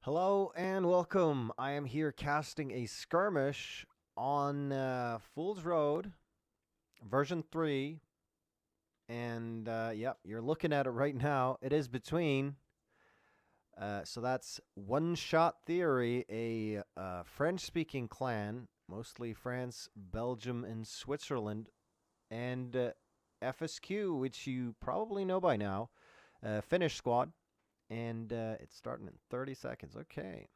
Hello and welcome. I am here casting a skirmish on Fool's Road, version 3. And yep, you're looking at it right now. It is between, so that's One Shot Theory, a French speaking clan, mostly France, Belgium, and Switzerland, and FSQ, which you probably know by now, Finnish squad. And it's starting in 30 seconds. Okay.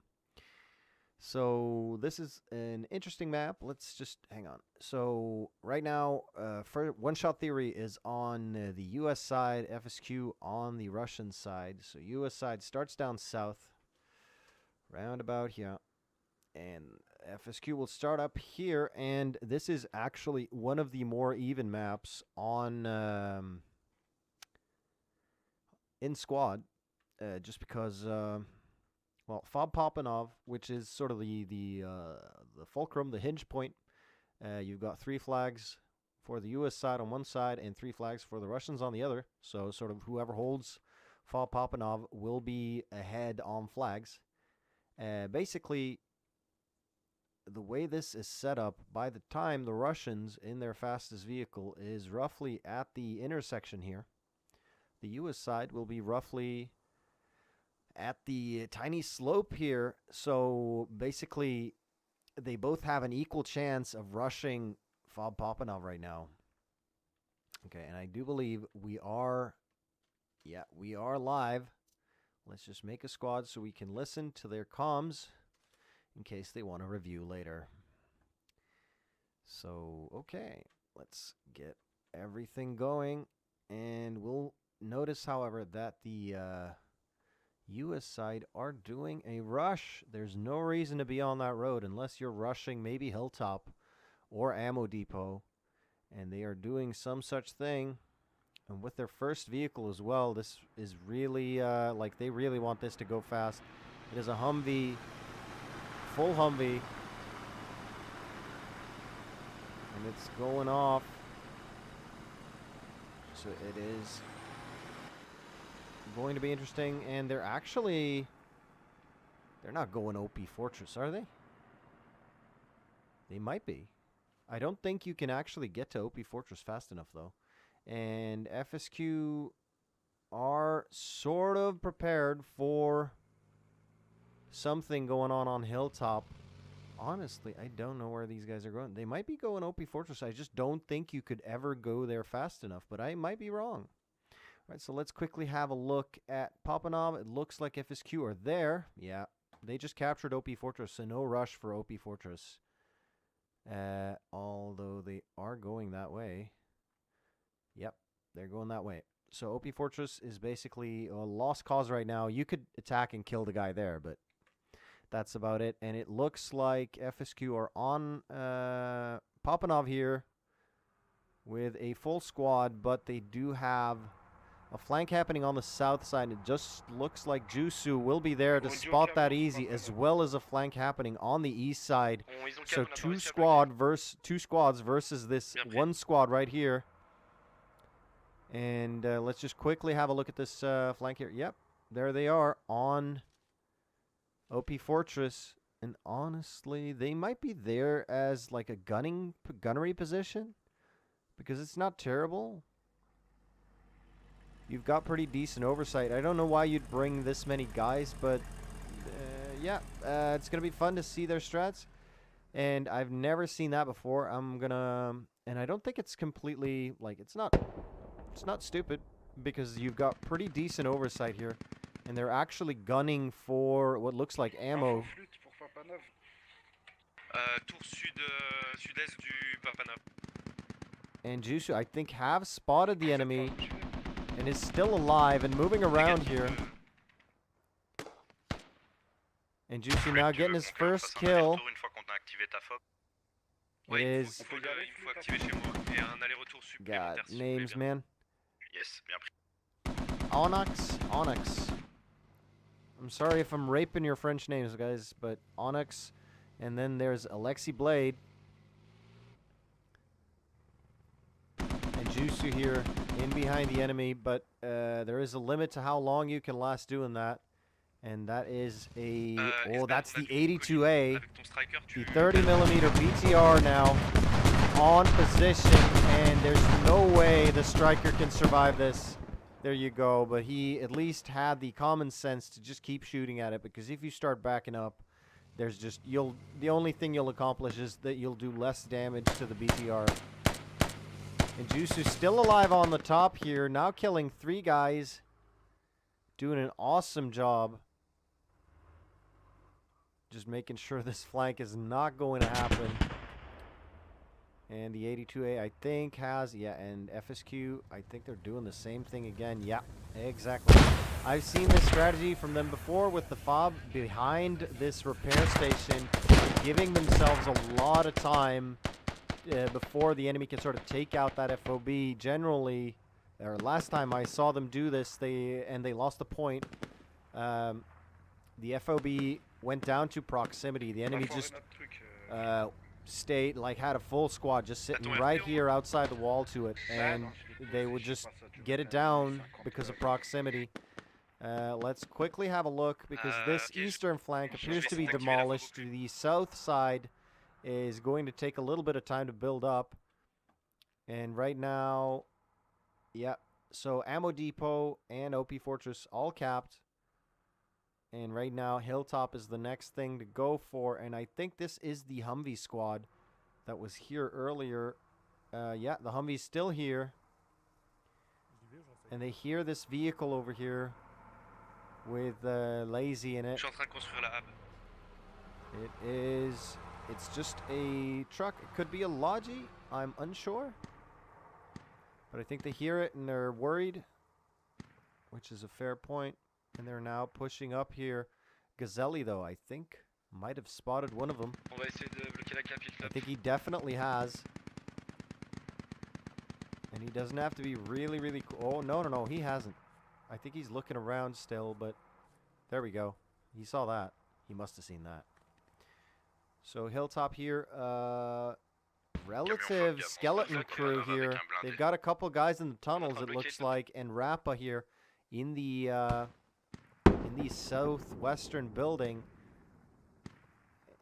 So this is an interesting map. Let's just hang on. So right now, for One Shot Theory is on the U.S. side, FSQ on the Russian side. So U.S. side starts down south, round about here, and FSQ will start up here. And this is actually one of the more even maps on in squad, just because. Well, Fob Popanov, which is sort of the fulcrum, the hinge point. You've got 3 flags for the U.S. side on one side and 3 flags for the Russians on the other. So sort of whoever holds Fob Popanov will be ahead on flags. Basically, the way this is set up, by the time the Russians in their fastest vehicle is roughly at the intersection here, the U.S. side will be roughly at the tiny slope here. So basically, they both have an equal chance of rushing Fob Popanov right now. Okay, and I do believe we are live. Let's just make a squad so we can listen to their comms in case they want to review later. So, okay, let's get everything going. And we'll notice, however, that the U.S. side are doing a rush. There's no reason to be on that road unless you're rushing maybe Hilltop or Ammo Depot. And they are doing some such thing. And with their first vehicle as well, this is really, like, they really want this to go fast. It is a Humvee, full Humvee. And it's going off. So it is going to be interesting. And they're not going OP Fortress, are they? They might be. I don't think you can actually get to OP Fortress fast enough, though. And FSQ are sort of prepared for something going on Hilltop. Honestly, I don't know where these guys are going. They might be going OP Fortress. I just don't think you could ever go there fast enough, but I might be wrong. All right, so let's quickly have a look at Popanov. It looks like FSQ are there. Yeah, they just captured OP Fortress, so no rush for OP Fortress. Although they are going that way. Yep, they're going that way. So OP Fortress is basically a lost cause right now. You could attack and kill the guy there, but that's about it. And it looks like FSQ are on Popanov here with a full squad, but they do have a flank happening on the south side. It just looks like Jusu will be there to spot that easy, as well as a flank happening on the east side. So two squads versus this one squad right here. And let's just quickly have a look at this flank here. Yep, there they are on OP Fortress. And honestly, they might be there as like a gunnery position, because it's not terrible. You've got pretty decent oversight. I don't know why you'd bring this many guys, but yeah, it's going to be fun to see their strats. And I've never seen that before. And I don't think it's completely, like, it's not stupid, because you've got pretty decent oversight here. And they're actually gunning for what looks like ammo. Tour sud-est du Papanov. And Jusu, I think, have spotted the enemy and is still alive and moving around here. And Jusu now getting his first kill. It is... God, names, man. Onyx. I'm sorry if I'm raping your French names, guys, but Onyx. And then there's Alexi Blade. And Jusu here in behind the enemy, but there is a limit to how long you can last doing that. And that is a... Est-ce that's qu'on a the du coup 82A. avec ton striker, The tu... 30mm BTR now on position, and there's no way the striker can survive this. There you go, but he at least had the common sense to just keep shooting at it, because if you start backing up, there's just, the only thing you'll accomplish is that you'll do less damage to the BTR. And Jusu's still alive on the top here, now killing 3 guys, doing an awesome job. Just making sure this flank is not going to happen. And the 82A, I think, has... Yeah, and FSQ, I think they're doing the same thing again. Yeah, exactly. I've seen this strategy from them before with the FOB behind this repair station, giving themselves a lot of time before the enemy can sort of take out that FOB. Generally, or last time I saw them do this, they lost the point. The FOB went down to proximity. The enemy just stayed, like, had a full squad just sitting right here outside the wall to it, and they would just get it down because of proximity. Let's quickly have a look, because this eastern flank appears to be demolished. The south side is going to take a little bit of time to build up, and right now, yeah, so Ammo Depot and OP Fortress all capped. And right now, Hilltop is the next thing to go for. And I think this is the Humvee squad that was here earlier. Yeah, the Humvee's still here. And they hear this vehicle over here with Lazy in it. Je suis en train de construire la hub. It's just a truck. It could be a Logi. I'm unsure. But I think they hear it and they're worried, which is a fair point. And they're now pushing up here. Gazelle, though, I think, might have spotted one of them. On va essayer de bloquer la cap I think he definitely has. And he doesn't have to be really, really cool. Oh, no, he hasn't. I think he's looking around still, but there we go. He saw that. He must have seen that. So Hilltop here, relative skeleton crew here. They've got a couple guys in the tunnels, it looks like, and Rappa here in the southwestern building.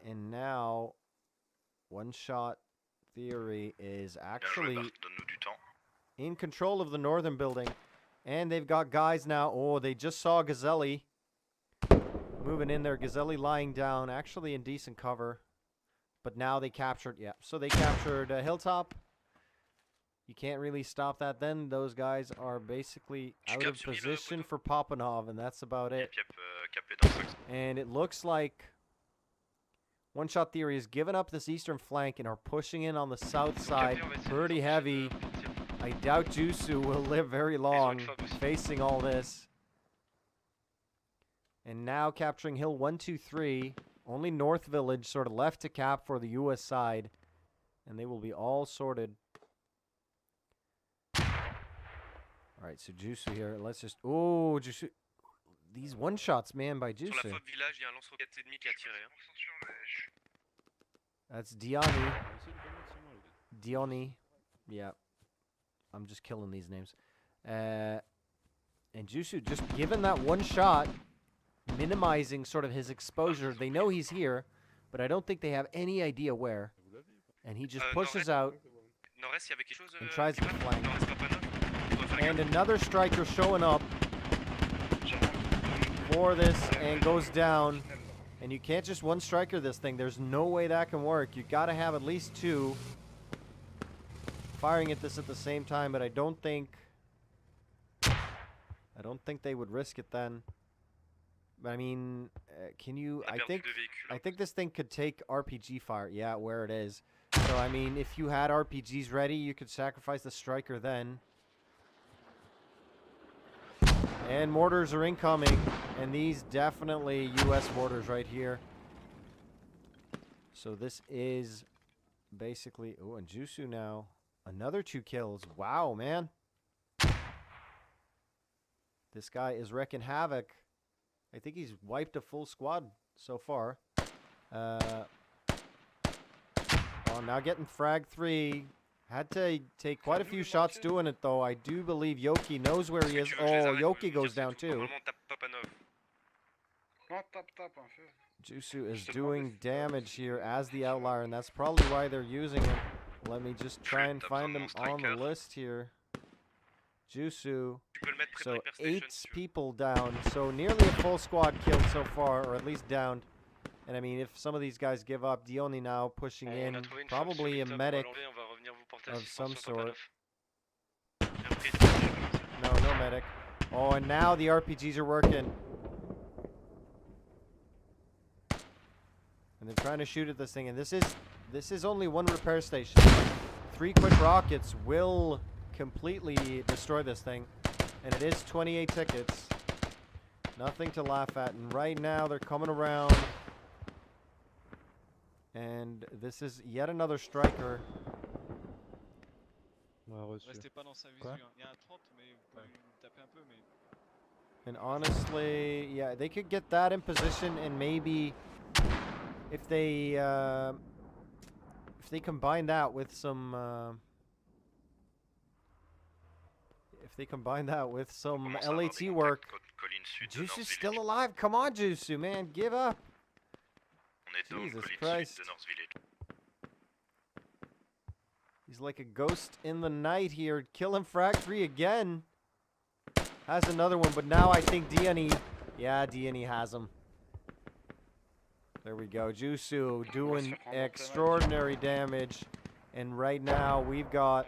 And now One Shot Theory is actually in control of the northern building. And they've got guys now. Oh, they just saw Gazelle moving in there. Gazelle lying down, actually in decent cover. But now they captured, yeah. So they captured Hilltop. You can't really stop that. Then those guys are basically out of position for Papanov, and that's about it. And it looks like One Shot Theory has given up this eastern flank and are pushing in on the south side pretty heavy. I doubt Jusu will live very long facing all this. And now capturing Hill 123. Only North Village sort of left to cap for the US side. And they will be all sorted. Alright, so Jusu here. Let's just... Oh, Jusu. These one-shots, man, by Jusu. Sur la faute village, il y a un lance-roquette ennemi qui a tiré. That's Diani. Dioni. Yeah. I'm just killing these names. And Jusu just given that one shot, minimizing sort of his exposure. They know he's here, but I don't think they have any idea where. And he just pushes out and tries to flank. And another striker showing up for this and goes down. And you can't just one striker this thing. There's no way that can work. You got to have at least two firing at this at the same time, but I don't think they would risk it then. But I mean, can you? I think this thing could take RPG fire. Yeah, where it is. So I mean, if you had RPGs ready, you could sacrifice the striker then. And mortars are incoming, and these definitely US mortars right here. So this is basically... Oh, and Jusu now. Another 2 kills. Wow, man. This guy is wrecking havoc. I think he's wiped a full squad so far. Well, now getting frag 3. Had to take quite a few shots doing it, though. I do believe Yoki knows where he is. Oh, Yoki goes down, too. Vraiment tap en fait. Jusu is doing damage here as the outlier, and that's probably why they're using him. Let me just try and find him on the list here. Jusu. Tu peux le mettre près de So Repair Station 8 si tu veux. people down. So nearly a full squad killed so far, or at least downed. And I mean, if some of these guys give up, Diony now pushing On in, a trouvé une probably a chambre sur medic. Victor, on va revenir vous porter of some assistance sur Papa sort. 9. Et après, c'est fini, comme ça. No medic. Oh, and now the RPGs are working. And they're trying to shoot at this thing, and this is only one repair station. 3 quick rockets will completely destroy this thing, and it is 28 tickets. Nothing to laugh at, and right now they're coming around, and this is yet another striker. Restez pas dans sa visu. Il y a un 30, mais vous pouvez lui taper un peu, mais. And honestly, yeah, they could get that in position, and maybe if they combine that with some LAT work. Jusu's still alive. Come on, Jusu, man, give up. Jesus Christ. He's like a ghost in the night here. Killing Frag 3 again. Has another one, but now I think Diony. Yeah, Diony has him. There we go. Jusu doing extraordinary damage. And right now we've got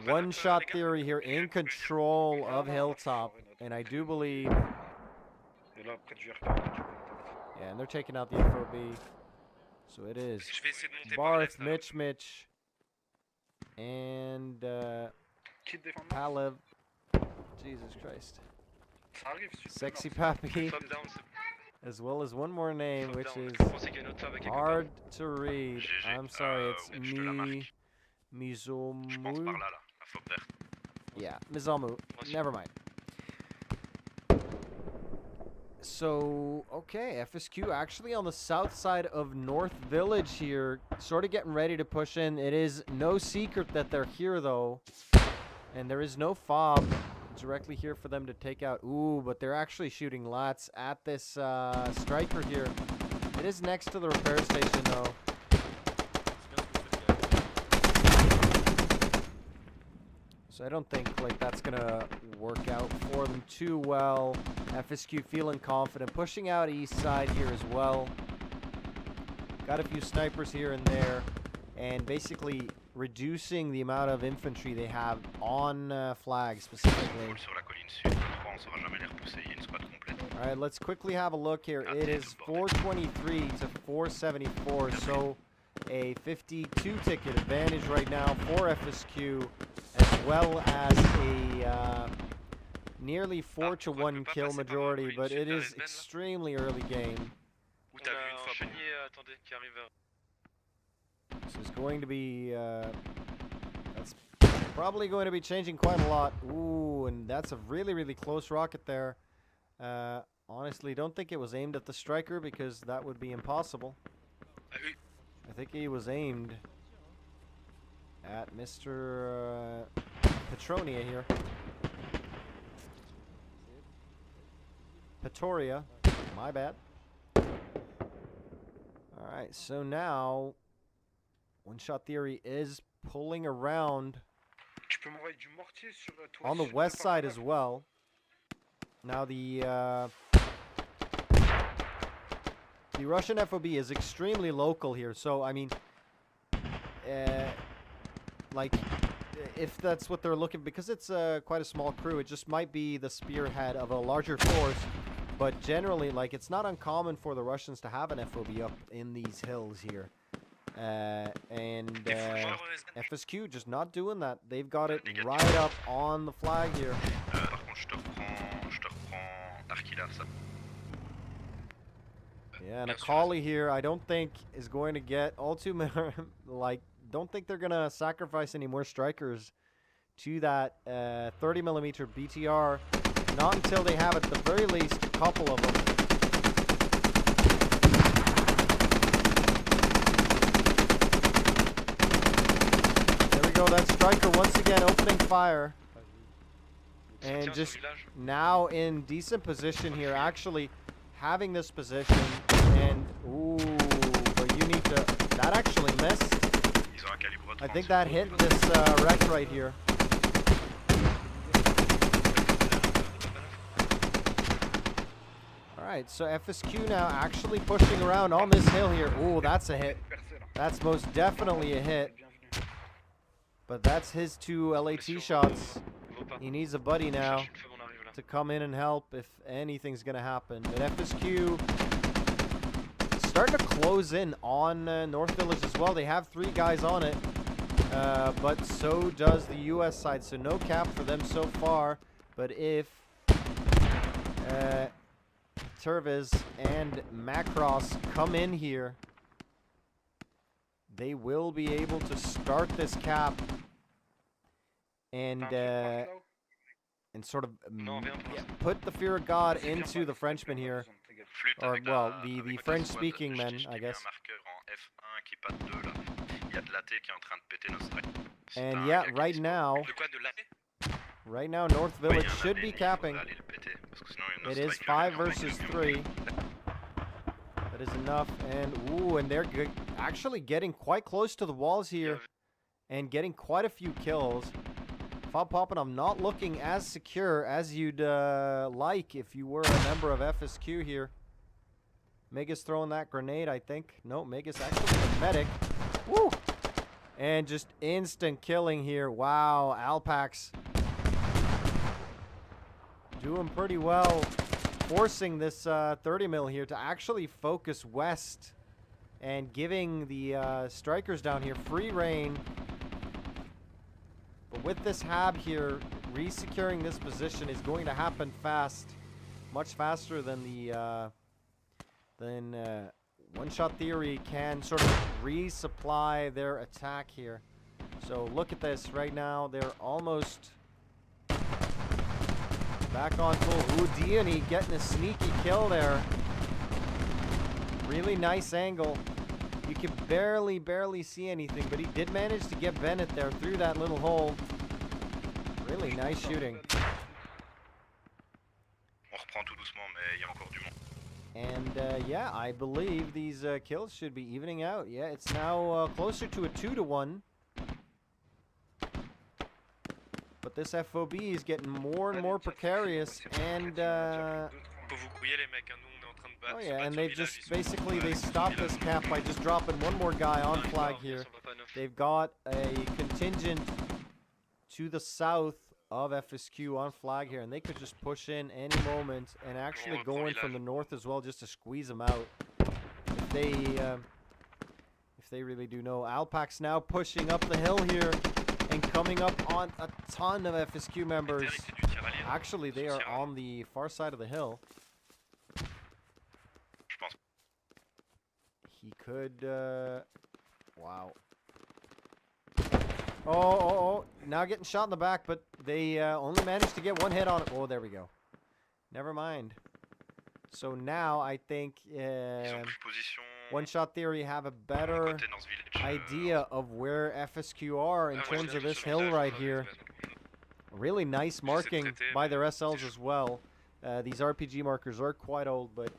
one-shot theory here in control of Hilltop. And I do believe... Yeah, and they're taking out the FOB. So it is Je vais essayer de monter par Barth, l'est, là. Mitch, and Kit défendant. Alev. Jesus Christ. Ça arrive, super. Sexy Pappy, Top down, c'est as well as one more name, top which down. is Je pensais qu'il y a une autre femme avec quelque hard to read. GG. I'm sorry, it's ouais, je te la marque. Je pense Mizomu. par là, là, à faute verte. Yeah, Mizomu. aussi. Never mind. So, okay, FSQ actually on the south side of North Village here, sort of getting ready to push in. It is no secret that they're here, though, and there is no fob directly here for them to take out. Ooh, but they're actually shooting lots at this striker here. It is next to the repair station, though. So I don't think like that's gonna work out for them too well. FSQ feeling confident, pushing out east side here as well. Got a few snipers here and there, and basically reducing the amount of infantry they have on flag specifically. Roule sur la colline sud, 3, on saura jamais les repousser, il y a une squad complète. All right, let's quickly have a look here. It is 423 to 474, so a 52 ticket advantage right now for FSQ, as well as a nearly 4-to-1 kill majority, but it is extremely early game. Où t'as vu une fois Chénier, attendez, qui arrive vers... This is going to be, that's probably going to be changing quite a lot. Ooh, and that's a really, really close rocket there. Honestly, don't think it was aimed at the striker because that would be impossible. Ah oui. I think he was aimed at Mr. Petronia here. Pretoria, my bad. Alright, so now One-Shot Theory is pulling around Tu peux m'envoyer du mortier sur toi. on the west side as well. Now the Russian FOB is extremely local here, so I mean, like, if that's what they're looking, because it's quite a small crew, it just might be the spearhead of a larger force. But generally, like, it's not uncommon for the Russians to have an FOB up in these hills here. FSQ just not doing that. They've got it right up on the flag here. Par contre, je te reprends Darkila, ça. Yeah, and a Akali here, I don't think is going to get all too many, like, don't think they're going to sacrifice any more strikers to that 30mm BTR. Not until they have at the very least a couple of them. There we go, that striker once again opening fire. And Tiens, just sur le village. now in decent position here, actually having this position. And, ooh, but you need to, that actually missed. Ils ont un calibre 30. I think that hit this wreck right here. Alright, so FSQ now actually pushing around on this hill here. Ooh, that's a hit. Percé là. That's most definitely a hit. Bienvenue. But that's his 2 LAT shots. Vaut pas. He needs a buddy Je now cherche une feu, on arrive là. to come in and help if anything's going to happen. But FSQ starting to close in on North Village as well. They have 3 guys on it. But so does the US side. So no cap for them so far. But if Terviz and Macross come in here, they will be able to start this cap and T'as un feu de là-haut? sort of Non, rien pour yeah, l'instant. put the fear of God C'est bien into pas, the c'est Frenchman bien here. pas, t'inquiète. Flûte Or, avec well, la, the avec ta French-speaking squad. men, Je t'ai I mis guess. un marqueur en F1 qui est pas 2 là. Il y a de l'AT qui est en train de péter nos strikes. C'est And un yeah, gars qui right dispose. now, De quoi? De l'année? right now, North Ouais, il y Village a un should AT, be il capping. faudrait aller le péter, parce que sinon, nos It is strikes, 5 ils vont versus mieux. 3. That is enough. And ooh, and they're actually getting quite close to the walls here and getting quite a few kills. Fob Poppin', I'm not looking as secure as you'd like if you were a member of FSQ here. Mega's throwing that grenade, I think. No, Mega's actually a medic. Woo! And just instant killing here. Wow, Alpax doing pretty well, forcing this 30 mil here to actually focus west and giving the strikers down here free reign. But with this hab here, resecuring this position is going to happen fast, much faster than the one-shot theory can sort of resupply their attack here. So look at this right now; they're almost back on full. Houdini getting a sneaky kill there. Really nice angle. You can barely see anything, but he did manage to get Bennett there through that little hole. Really nice shooting. On reprend tout doucement, mais il y a encore du monde. And yeah, I believe these kills should be evening out. Yeah, it's now closer to a 2-1. But this FOB is getting more and more precarious, and Faut vous grouiller les mecs, hein. Nous on est en train de battre. oh se yeah, battre and sur they've le village, just ils sont- basically they ils sont sur stopped le this village. cap by just dropping one more guy on Non, ils flag sont here. sur Papa Neuf. They've got a contingent to the south of FSQ on flag here, and they could just push in any moment and actually reprend go in from village. the north as well just to squeeze them out. If they really do know. Alpax now pushing up the hill here and coming up on a ton of FSQ members. Derrick, c'est du tir allié. Actually, they Sur are Sierra. on the far side of the hill. Je pense. He could, wow. Oh, now getting shot in the back, but they only managed to get one hit on it. Oh, there we go. Never mind. So now I think Ils ont pris position. One Shot Theory have a à better côté dans ce village. idea of where FSQ are in Ah, moi, terms je of viens this sur le hill village, right sur here. la maison. Really nice marking traiter, by mais their c'est SLs chaud. as well. These RPG markers are quite old, but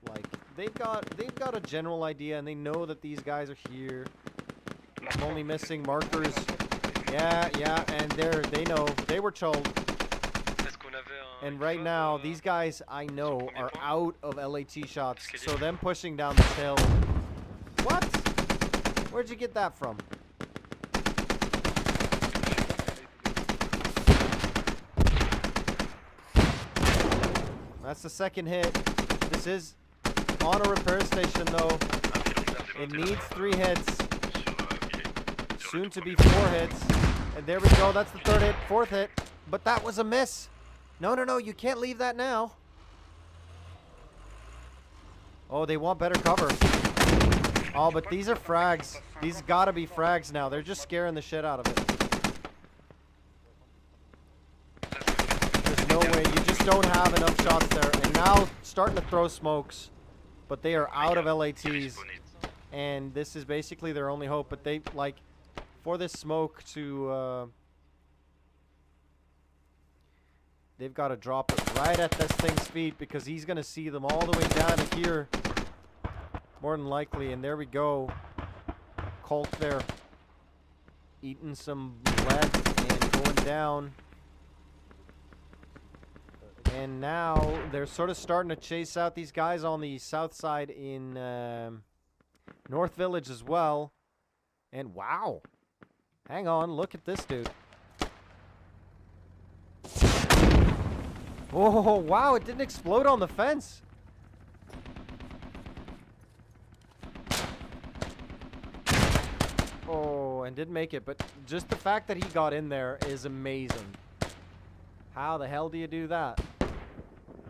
like they've got a general idea, and they know that these guys are here. I'm only missing markers. Yeah, and they know they were told. Est-ce qu'on avait un- And une right phase, now, these guys I know premier are point. out of LAT shots, Escalier. so them pushing down this hill. What? Where'd you get that from? That's the second hit. This is on a repair station though. It needs 3 hits. Soon to be 4 hits. And there we go. That's the 3rd hit, 4th hit. But that was a miss. No. You can't leave that now. Oh, they want better cover. Oh, but these are frags. These gotta be frags now. They're just scaring the shit out of it. There's no way. You just don't have enough shots there. And now starting to throw smokes. But they are out of LATs. And this is basically their only hope. But they, like, for this smoke to they've got to drop it right at this thing's feet because he's going to see them all the way down to here. More than likely. And there we go. Colt there. Eating some lead and going down. And now they're sort of starting to chase out these guys on the south side in North Village as well. And wow. Hang on, look at this dude. Oh, wow, it didn't explode on the fence. Oh, and didn't make it, but just the fact that he got in there is amazing. How the hell do you do that?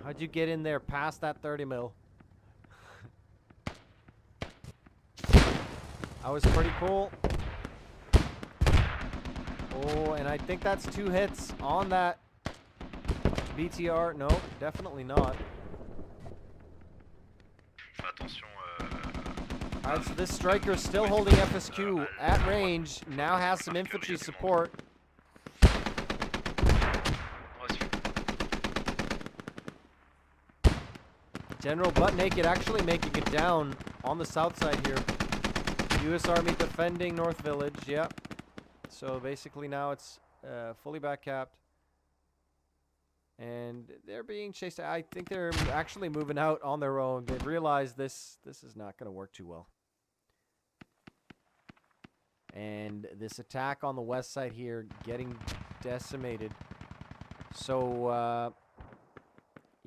How'd you get in there past that 30 mil? That was pretty cool. Oh, and I think that's 2 hits on that BTR. No, definitely not. Attention, Alright, so this striker is still holding FSQ at range. Now has some infantry support. General Butt Naked actually making it down on the south side here. U.S. Army defending North Village, yep. So basically now it's fully back-capped. And they're being chased. I think they're actually moving out on their own. They've realized this is not going to work too well. And this attack on the west side here getting decimated. So,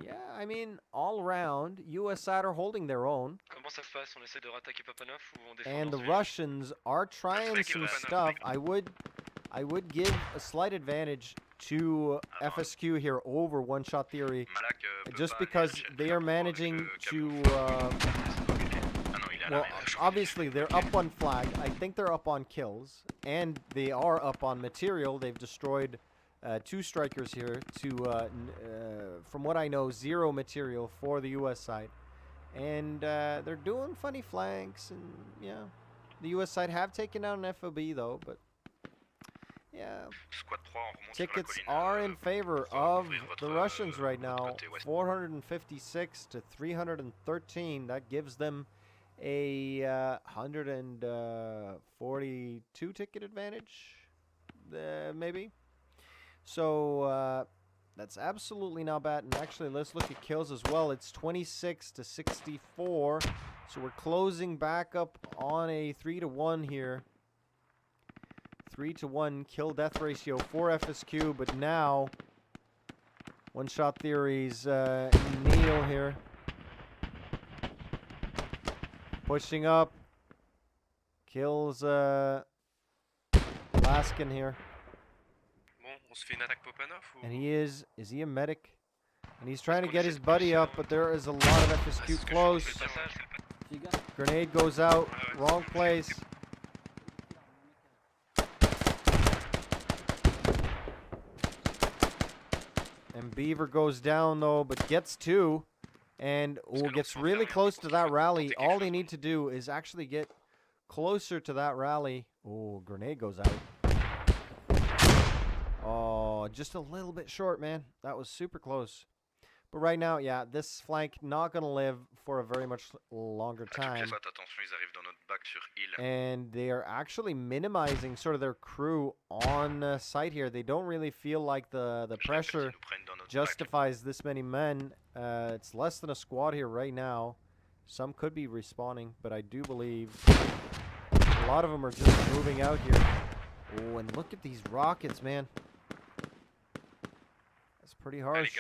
yeah, I mean, all around, US side are holding their own. Comment ça se passe? On essaie de rattaquer Papa Neuf ou on défend And the dans ce Russians are trying some stuff. I would give a slight advantage to FSQ here over One Shot Theory, just because they are managing to, well, obviously they're up on flag. I think they're up on kills, and they are up on material. They've destroyed 2 strikers here to, from what I know, 0 material for the US side. And they're doing funny flanks, and yeah, the US side have taken out an FOB though, but yeah, tickets are in favor of the Russians right now. 456 to 313. That gives them a 142 ticket advantage, maybe. So that's absolutely not bad. And actually, let's look at kills as well. It's 26 to 64. So we're closing back up on a 3-to-1 here. 3-to-1 kill-death ratio for FSQ, but now One Shot Theory's Neil here. Pushing up. Kills Laskin here. Bon, on se fait une attaque Papa Neuf ou... And he is he a medic? And he's trying to get his buddy up, but there is a lot of FSQ close. Grenade goes out, wrong place. And Beaver goes down though, but gets 2. And gets really close to that rally. All they need to do is actually get closer to that rally. Oh, grenade goes out. Oh, just a little bit short, man. That was super close. But right now, yeah, this flank not going to live for a very much longer time. And they are actually minimizing sort of their crew on site here. They don't really feel like the pressure justifies this many men. It's less than a squad here right now. Some could be respawning, but I do believe a lot of them are just moving out here. Oh, and look at these rockets, man. That's pretty harsh.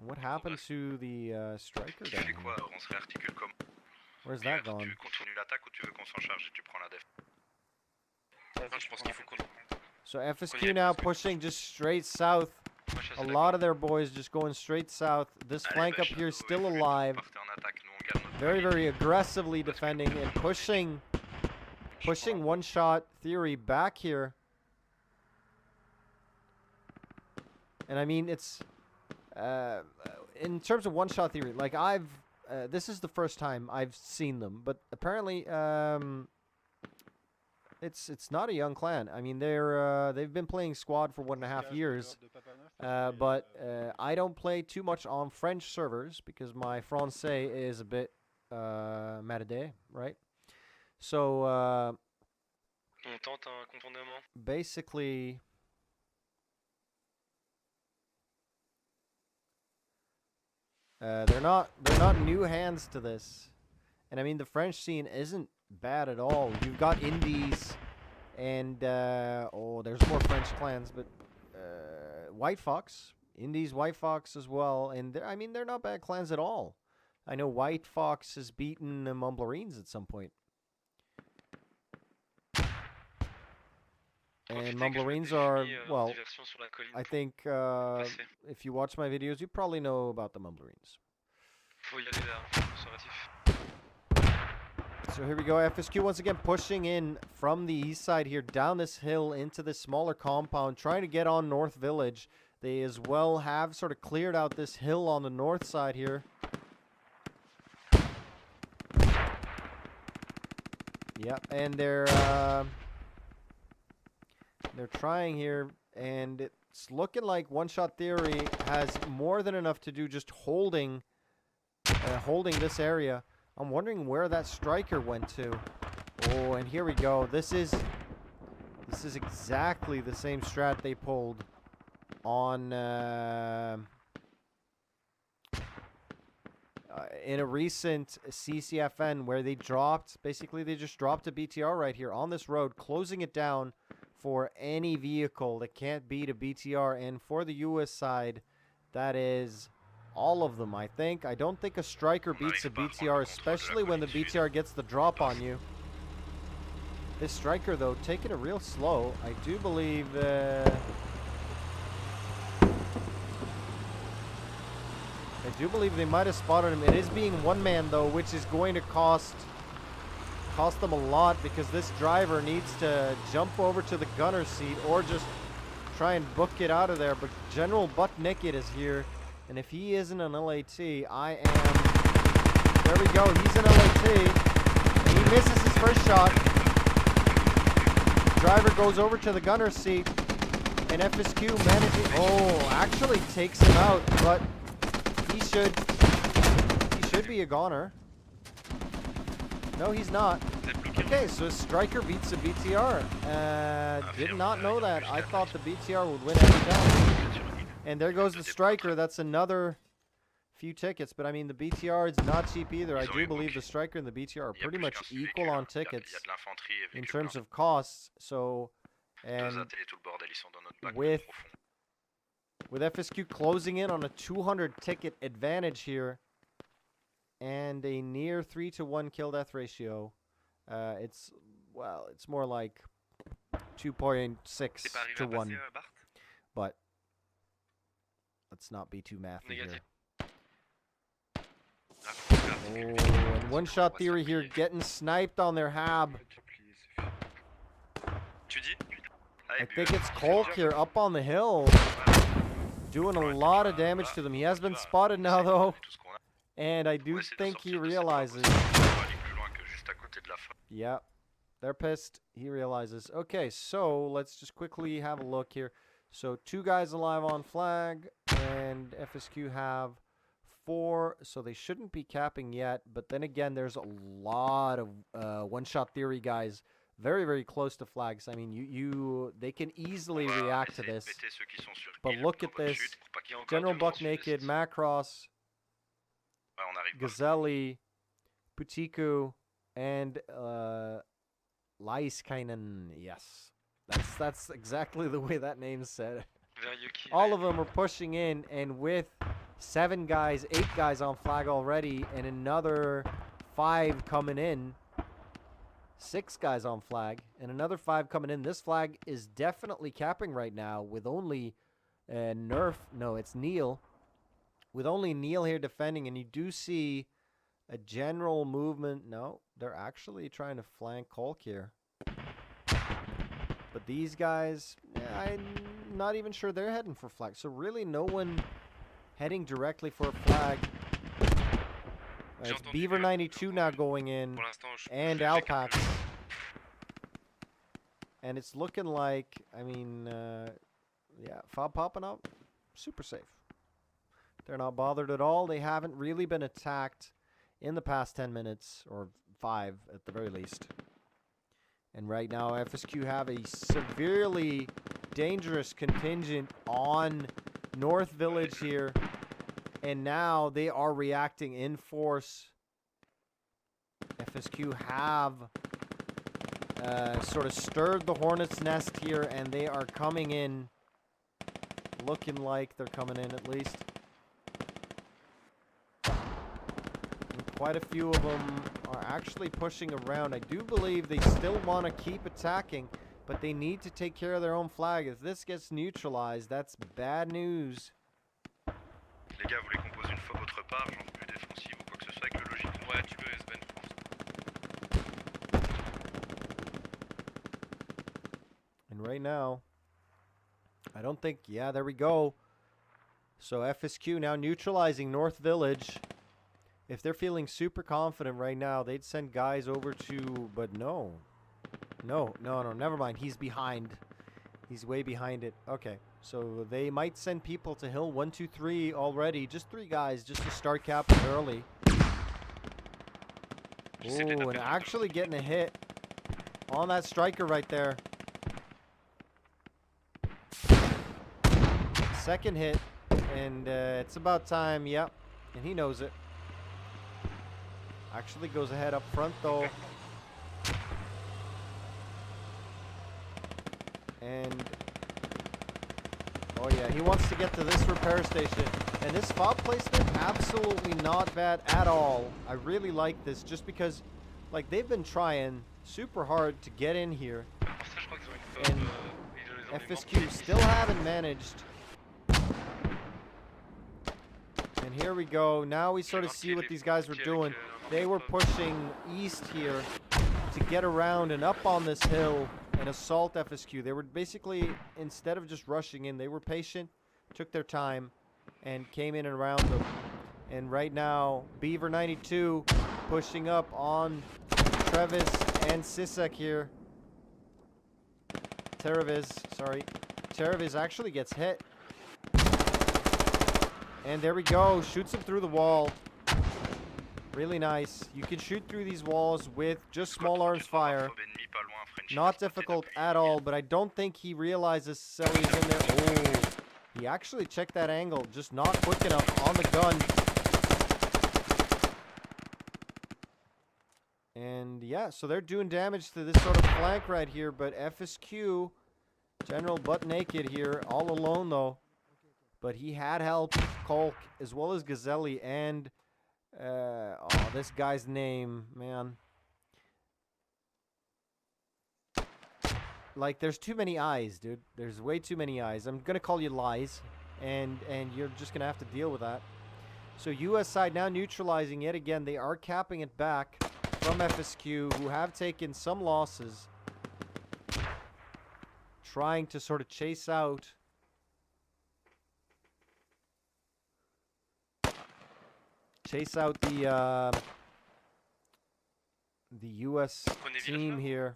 What happened to the striker down here? Where's that going? So FSQ now pushing just straight south. A lot of their boys just going straight south. This flank up here is still alive. Very, very aggressively defending and pushing One Shot Theory back here. And I mean, it's in terms of One Shot Theory, like this is the first time I've seen them, but apparently it's not a young clan. I mean, they've been playing squad for 1.5 years. But I don't play too much on French servers because my français is a bit maladé, right? So On tente un contournement. basically, they're not new hands to this, and I mean the French scene isn't bad at all. You've got indies, and oh, there's more French clans, but White Fox, indies, White Fox as well, and I mean they're not bad clans at all. I know White Fox has beaten the Mumblerines at some point. And Mumblerines are, well, I think if you watch my videos, you probably know about the Mumblerines. Faut y aller là, conservatif. So here we go, FSQ once again pushing in from the east side here, down this hill into this smaller compound, trying to get on North Village. They as well have sort of cleared out this hill on the north side here. Yep, and they're trying here, and it's looking like One Shot Theory has more than enough to do just holding this area. I'm wondering where that striker went to. Oh, and here we go. This is exactly the same strat they pulled on in a recent CCFN where they just dropped a BTR right here on this road, closing it down for any vehicle that can't beat a BTR. And for the US side, that is all of them, I think. I don't think a striker beats a BTR, especially when the BTR gets the drop on you. This striker, though, taking it real slow. I do believe they might have spotted him. It is being one man, though, which is going to cost them a lot, because this driver needs to jump over to the gunner seat or just try and book it out of there. But General Buck Naked is here, and if he isn't an LAT, I am. There we go. He's an LAT. And he misses his first shot. Driver goes over to the gunner seat, and FSQ manages. Oh, actually takes him out, but he should be a goner. No, he's not. Okay, so striker beats a BTR. Did not know that. I thought the BTR would win every time. And there goes the striker. That's another few tickets. But I mean, the BTR is not cheap either. I do believe the striker and the BTR are pretty much equal on tickets in terms of costs. So, and with FSQ closing in on a 200 ticket advantage here, and a near 3-to-1 kill death ratio, it's more like 2.6 to 1. But let's not be too mathy here. Oh, and One Shot Theory here getting sniped on their hab. I think it's Colk here up on the hill, doing a lot of damage to them. He has been spotted now, though. And I do think he realizes. Yeah, they're pissed. He realizes. Okay, so let's just quickly have a look here. So 2 guys alive on flag, and FSQ have 4, so they shouldn't be capping yet. But then again, there's a lot of One Shot Theory guys very, very close to flags. I mean, they can easily react to this. But look at this. General Buck Naked, Macross, Gazelli, Putiku, and Laiskainen. Yes, that's exactly the way that name's said. All of them are pushing in, and with 7 guys, 8 guys on flag already, and another 5 coming in. 6 guys on flag, and another 5 coming in. This flag is definitely capping right now with only it's Neil. With only Neil here defending, and you do see a general movement. No, they're actually trying to flank Colk here. But these guys, I'm not even sure they're heading for flag. So really no one heading directly for a flag. It's Beaver 92 now going in, and Alpax. And it's looking like, I mean, yeah, Fob popping up. Super safe. They're not bothered at all. They haven't really been attacked in the past 10 minutes, or 5 at the very least. And right now, FSQ have a severely dangerous contingent on North Village here. And now they are reacting in force. FSQ have sort of stirred the hornet's nest here, and they are coming in, looking like they're coming in at least. And quite a few of them are actually pushing around. I do believe they still want to keep attacking, but they need to take care of their own flag. If this gets neutralized, that's bad news. Les gars, vous voulez qu'on pose une fois votre part, genre plus défensive ou quoi que ce soit avec le logique? Ouais, tu peux, Sven. And right now, I don't think, yeah, there we go. So FSQ now neutralizing North Village. If they're feeling super confident right now, they'd send guys over to, but no. No, never mind. He's behind. He's way behind it. Okay, so they might send people to Hill 1, 2, 3 already. Just 3 guys, just to start capping early. Ooh, and actually getting a hit on that striker right there. Second hit, and it's about time, yep, and he knows it. Actually goes ahead up front though. And, oh yeah, he wants to get to this repair station. And this fob placement, absolutely not bad at all. I really like this just because, like, they've been trying super hard to get in here. And FSQ still haven't managed. And here we go. Now we sort of see what these guys were doing. They were pushing east here to get around and up on this hill and assault FSQ. They were basically, instead of just rushing in, they were patient, took their time, and came in and around them. And right now, Beaver 92 pushing up on Travis and Sisek here. Tereviz actually gets hit. And there we go. Shoots him through the wall. Really nice. You can shoot through these walls with just small arms fire. Not difficult at all, but I don't think he realizes Selly's in there. Oh, he actually checked that angle, just not quick enough on the gun. And yeah, so they're doing damage to this sort of flank right here, but FSQ, General butt naked here, all alone though. But he had help, Kolk, as well as Gazelli, and oh, this guy's name, man. Like, there's too many eyes, dude. There's way too many eyes. I'm gonna call you Lies, and you're just gonna have to deal with that. So US side now neutralizing yet again. They are capping it back from FSQ, who have taken some losses, trying to sort of chase out the US team here,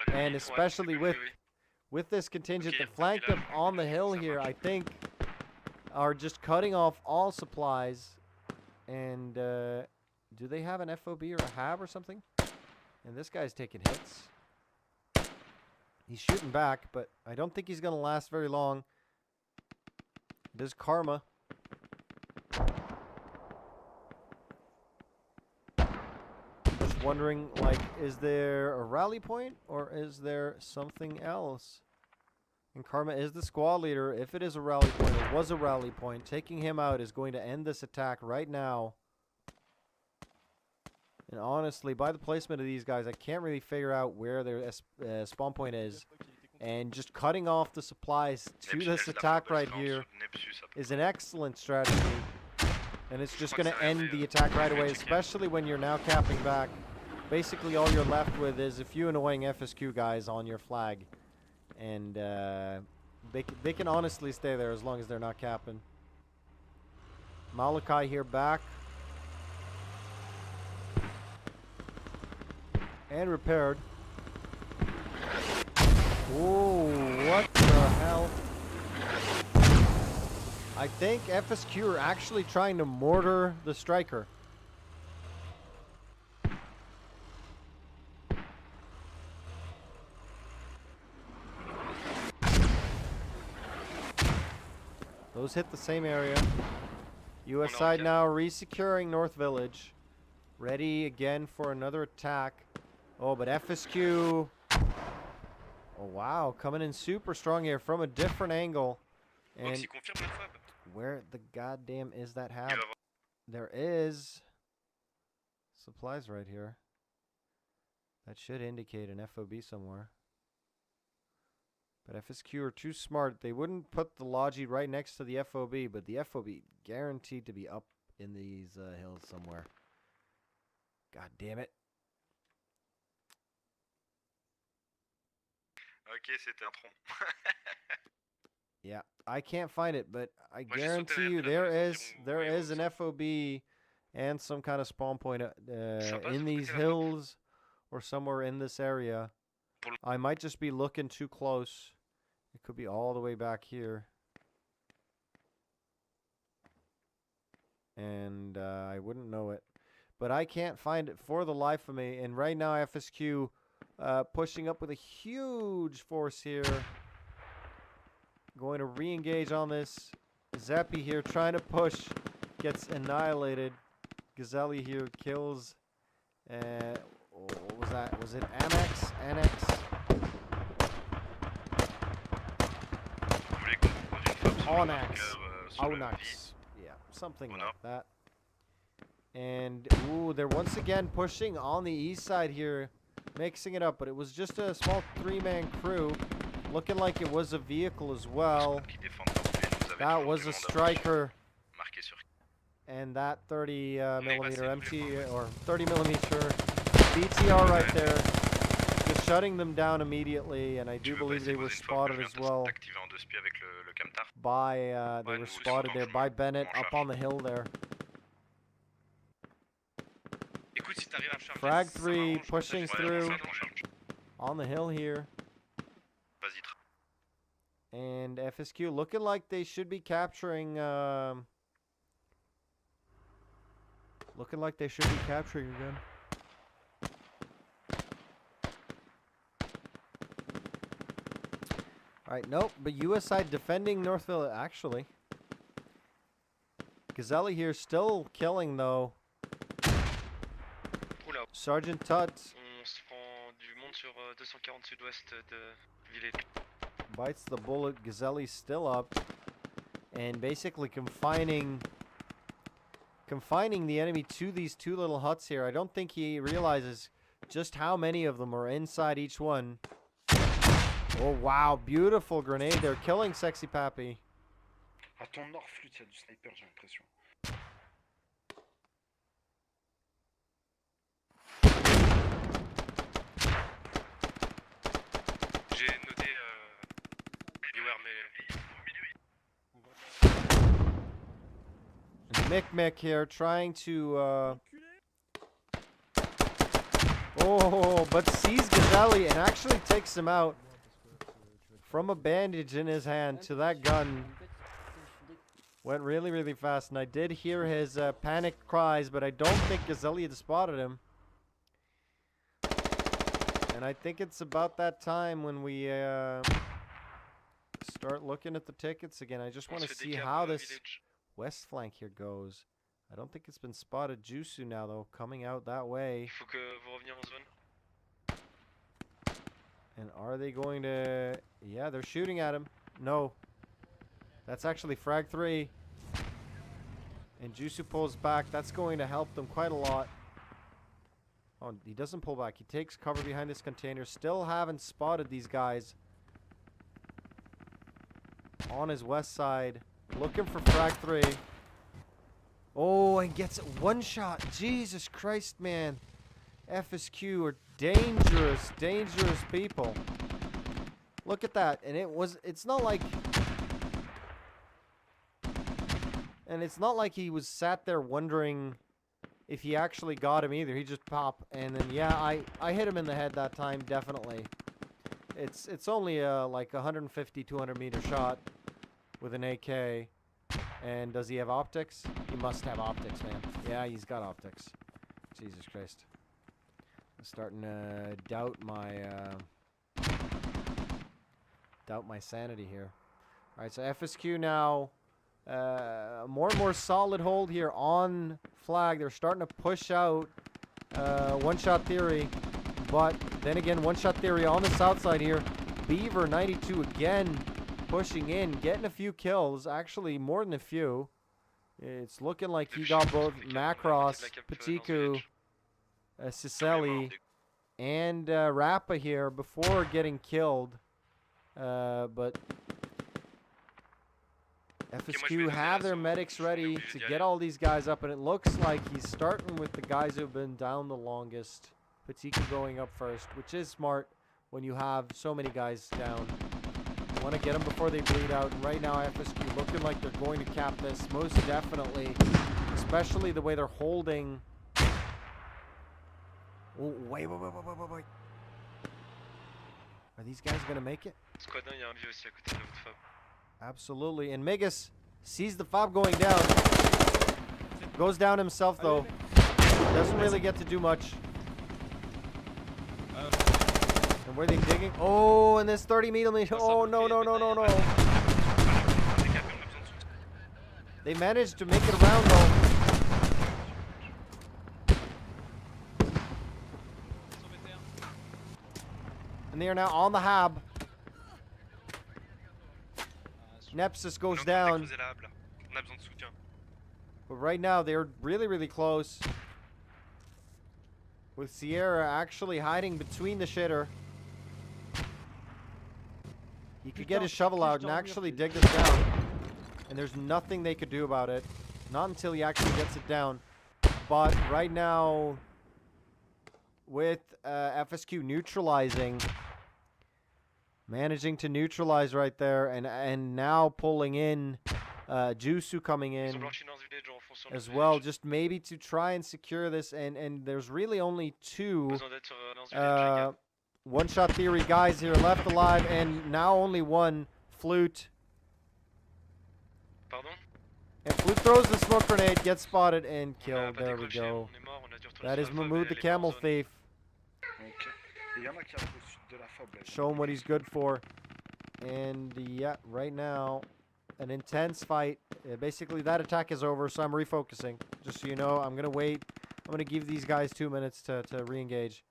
and especially with this contingent that flanked up on the hill here, I think are just cutting off all supplies. And do they have an FOB or a HAB or something? And this guy's taking hits. He's shooting back, but I don't think he's gonna last very long. There's Karma. Wondering, like, is there a rally point or is there something else? And Karma is the squad leader. If it is a rally point, it was a rally point. Taking him out is going to end this attack right now. And honestly, by the placement of these guys, I can't really figure out where their spawn point is. And just cutting off the supplies to this attack right here is an excellent strategy. And it's just going to end the attack right away, especially when you're now capping back. Basically, all you're left with is a few annoying FSQ guys on your flag. And they can honestly stay there as long as they're not capping. Malachi here back. And repaired. Oh, what the hell? I think FSQ are actually trying to mortar the striker. Those hit the same area. US side now resecuring North Village. Ready again for another attack. Oh, but FSQ... Oh, wow. Coming in super strong here from a different angle. And Oxy, confirme la FAB. where the goddamn is that Il hab? va voir. There is supplies right here. That should indicate an FOB somewhere. But FSQ are too smart. They wouldn't put the Logi right next to the FOB, but the FOB guaranteed to be up in these hills somewhere. God damn it. Ok, c'était un tronc. Yeah, I can't find it, but I Moi, j'ai sauté guarantee la you map, there là, is environ there way is an outside. FOB and some kind of spawn point Sympa, in ce these côté-là. hills or somewhere in this area. Pour le- I might just be looking too close. It could be all the way back here. And I wouldn't know it. But I can't find it for the life of me. And right now FSQ pushing up with a huge force here. Going to re-engage on this. Zeppi here trying to push. Gets annihilated. Gazelli here kills. What was that? Was it Annex? Annex? Vous voulez qu'on propose une FAB sur le Onyx. marqueur, sur le Onyx. V? Yeah, something Oh, like no. that. And, ooh, they're once again pushing on the east side here. Mixing it up, but it was just a small three-man crew. Looking like it was a vehicle as well. Qui défendent leur P, nous avez That toujours was du a monde à striker. marquer sur. And that 30 est millimeter passé tous les MT points. or 30 millimeter BTR right there, just shutting them down immediately. And I Tu do veux pas believe essayer they de were poser une FAB que spotted je as viens well d'activer en 2 spies avec le camtar? by they Ouais, were nous, ils sont spotted en there chemin. by Bennett En up charge. on the hill there. Écoute, si t'arrives à charger. Frag ça 3 m'arrange, comme ça, pushing je- through On charge. on the hill here. Vas-y, And FSQ looking like they should be capturing. Looking like they should be capturing again. Alright, nope. But US side defending Northville, actually. Gazelli here still killing, though. Oula, Sergeant Tut on se prend du monde sur 240 sud-ouest de Villette. bites the bullet. Gazelli's still up. And basically confining the enemy to these two little huts here. I don't think he realizes just how many of them are inside each one. Oh, wow. Beautiful grenade there. Killing Sexy Pappy. À ton nord, flûte, il y a du sniper, j'ai l'impression. J'ai noté Beware, mais And Mick here trying to... Oh, but sees Gazelli and actually takes him out. From a bandage in his hand to that gun. Went really, really fast. And I did hear his panic cries, but I don't think Gazelli had spotted him. And I think it's about that time when we start looking at the tickets again. I just on want se to fait see décap, how this Village. west flank here goes. I don't think it's been spotted. Jusu now, though, coming out that way. Il faut que vous reveniez en zone. And are they going to... Yeah, they're shooting at him. No. That's actually frag 3. And Jusu pulls back. That's going to help them quite a lot. Oh, he doesn't pull back. He takes cover behind this container. Still haven't spotted these guys. On his west side. Looking for frag 3. Oh, and gets it one shot. Jesus Christ, man. FSQ are dangerous, dangerous people. Look at that. And it's not like... And it's not like he was sat there wondering if he actually got him either. He just popped. And then, yeah, I hit him in the head that time, definitely. It's only a, like, 150, 200 meter shot with an AK. And does he have optics? He must have optics, man. Yeah, he's got optics. Jesus Christ. I'm starting to doubt my sanity here. Alright, so FSQ now. More and more solid hold here on flag. They're starting to push out one-shot theory. But then again, one-shot theory on the south side here. Beaver 92 again pushing in, getting a few kills. Actually, more than a few. It's looking like he got both Macross, Patiku, Cicelli, and Rappa here before getting killed. But FSQ have their medics ready to get all these guys up, and it looks like he's starting with the guys who have been down the longest. Patiku going up first, which is smart when you have so many guys down. You want to get them before they bleed out. And right now, FSQ looking like they're going to cap this, most definitely. Especially the way they're holding. Oh, wait. Are these guys going to make it? Squad 1, il y a un vieux aussi à côté de votre fab. Absolutely. And Migas sees the fob going down. Goes down himself, though. Doesn't really get to do much. And where are they digging? Oh, and this 30 millimeter. Oh, no. They managed to make it around, though. And they are now on the hab. Nepsis goes down. But right now, they're really, really close. With Sierra actually hiding between the shitter. He could get his shovel out and actually dig this down. And there's nothing they could do about it. Not until he actually gets it down. But right now, with FSQ neutralizing, managing to neutralize right there, and now pulling in Jusu coming in as well, just maybe to try and secure this. And there's really only two one-shot theory guys here left alive, and now only one. Flute. Pardon? And Flute throws the smoke grenade, gets spotted, and killed. There we go. That is Mahmoud the Camel Thief. Show him what he's good for. And yeah, right now, an intense fight. Basically, that attack is over, so I'm refocusing. Just so you know, I'm going to wait. I'm going to give these guys 2 minutes to re-engage.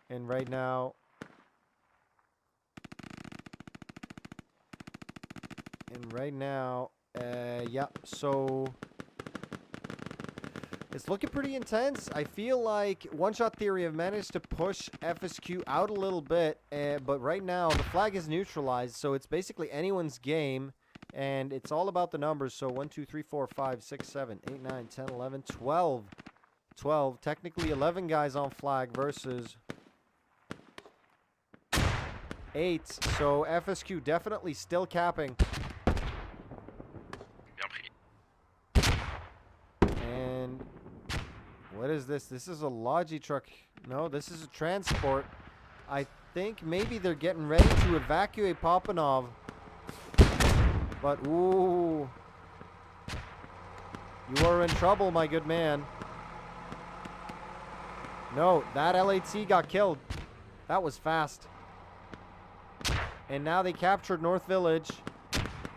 And right now... yeah, so... It's looking pretty intense. I feel like One-Shot Theory have managed to push FSQ out a little bit, but right now the flag is neutralized, so it's basically anyone's game, and it's all about the numbers. So 1, 2, 3, 4, 5, 6, 7, 8, 9, 10, 11, 12. 12. Technically 11 guys on flag versus 8. So FSQ definitely still capping. And what is this? This is a Logi truck. No, this is a transport. I think maybe they're getting ready to evacuate Papanov. But, ooh. You are in trouble, my good man. No, that LAT got killed. That was fast. And now they captured North Village.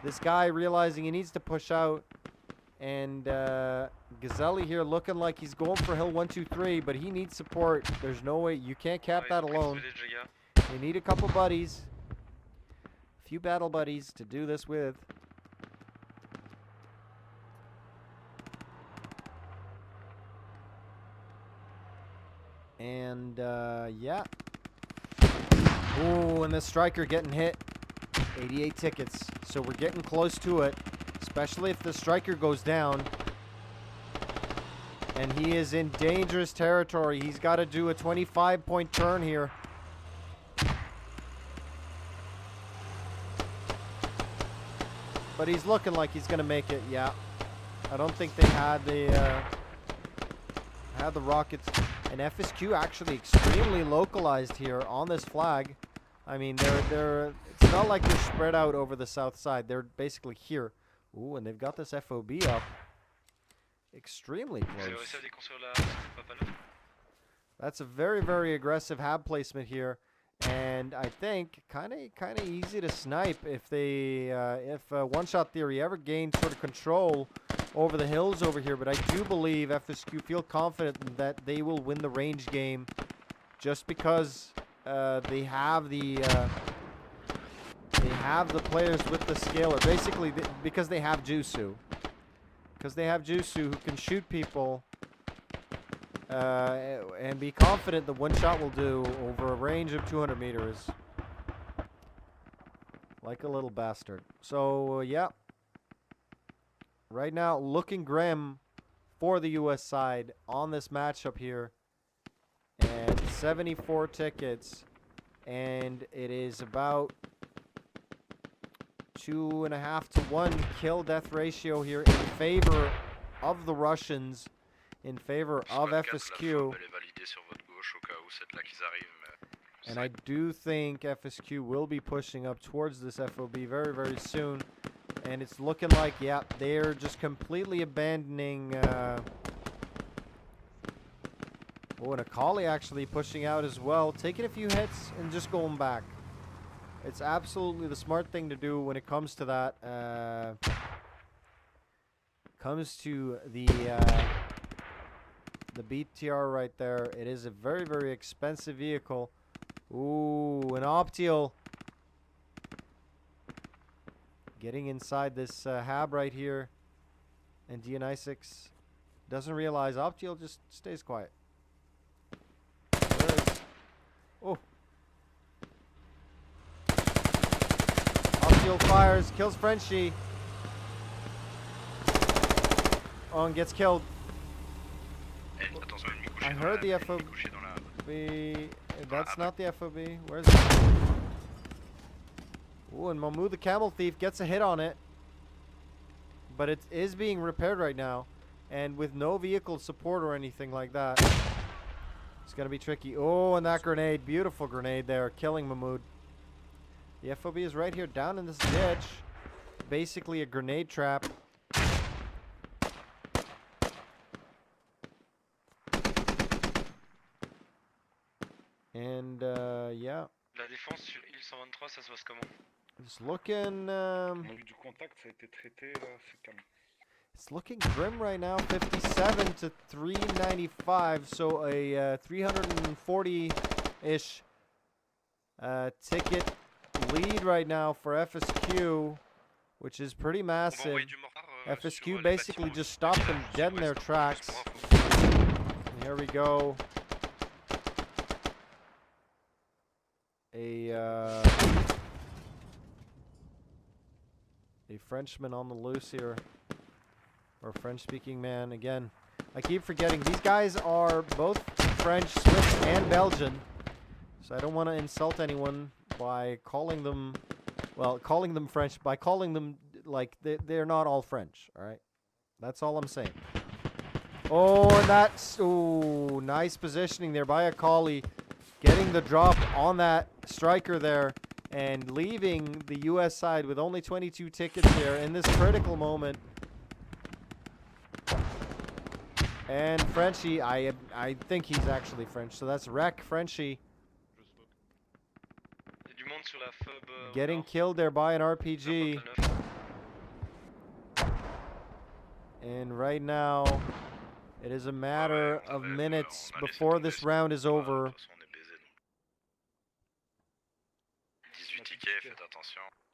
This guy realizing he needs to push out. And Gazelli here looking like he's going for hill 1, 2, 3, but he needs support. There's no way. You can't cap that alone. You need a couple buddies. A few battle buddies to do this with. And, yeah. Ooh, and the striker getting hit. 88 tickets. So we're getting close to it. Especially if the striker goes down. And he is in dangerous territory. He's got to do a 25-point turn here. But he's looking like he's going to make it, yeah. I don't think they had the rockets. And FSQ actually extremely localized here on this flag. I mean, it's not like they're spread out over the south side. They're basically here Ooh, and they've got this FOB up extremely Vous avez close. réussi à déconstruire la Papa 9? That's a very, very aggressive hab placement here, and I think kind of easy to snipe if they if one-shot theory ever gained sort of control over the hills over here. But I do believe FSQ feel confident that they will win the range game, just because they have the players with the scaler. Basically, because they have Jusu. Because they have Jusu who can shoot people and be confident that one shot will do over a range of 200 meters. Like a little bastard. So, yeah. Right now, looking grim for the US side on this matchup here. And 74 tickets. And it is about 2.5 to 1 kill death ratio here in favor of the Russians, in favor of FSQ. And I do think FSQ will be pushing up towards this FOB very, very soon. And it's looking like, yeah, they're just completely abandoning. Oh, and Akali actually pushing out as well, taking a few hits and just going back. It's absolutely the smart thing to do when it comes to that. Comes to the BTR right there. It is a very, very expensive vehicle. Ooh, an Optial getting inside this hab right here, and Dionysics doesn't realize Optial just stays quiet. Oh. Optial fires, kills Frenchie. Oh, and gets killed. I heard the FOB. That's not the FOB. Where is it? Ooh, and Mamu the Camel Thief gets a hit on it. But it is being repaired right now. And with no vehicle support or anything like that, it's going to be tricky. Oh, and that grenade. Beautiful grenade there. Killing Mahmoud. The FOB is right here down in this ditch. Basically a grenade trap. And, yeah. La défense sur île 123, ça se passe comment? Just looking, On a eu du contact, ça a été traité, là, c'est calme. it's looking grim right now. 57 to 395, so a 340-ish ticket lead right now for FSQ, which is pretty massive. FSQ basically just stopped them dead in their tracks. And here we go. A Frenchman on the loose here. Or French-speaking man. Again, I keep forgetting. These guys are both French, Swiss, and Belgian. So I don't want to insult anyone by calling them... Well, calling them French. By calling them, like, they're not all French. Alright? That's all I'm saying. Oh, and that's... Ooh, nice positioning there by Akali. Getting the drop on that striker there. And leaving the US side with only 22 tickets here in this critical moment. And Frenchie, I think he's actually French, so that's Wreck Frenchie. Getting killed there by an RPG. And right now, it is a matter of minutes before this round is over.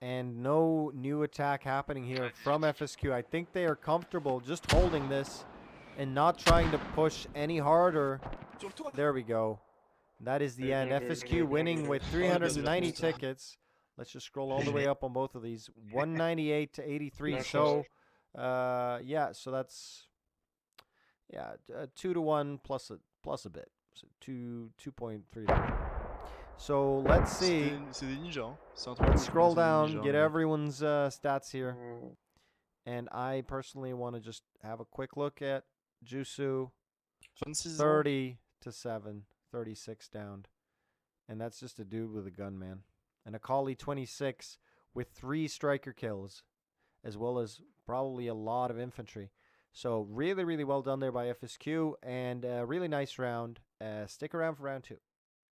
And no new attack happening here from FSQ. I think they are comfortable just holding this and not trying to push any harder. There we go. That is the end. FSQ winning with 390 tickets. Let's just scroll all the way up on both of these. 198 to 83. So, yeah, so that's 2 to 1 plus a bit. So 2.3 to 1. So let's see. Let's scroll down, get everyone's stats here. And I personally want to just have a quick look at Jusu. 30 to 7, 36 downed. And that's just a dude with a gun, man. And Akali 26 with 3 striker kills, as well as probably a lot of infantry. So really, really well done there by FSQ, and really nice round. Stick around for round 2.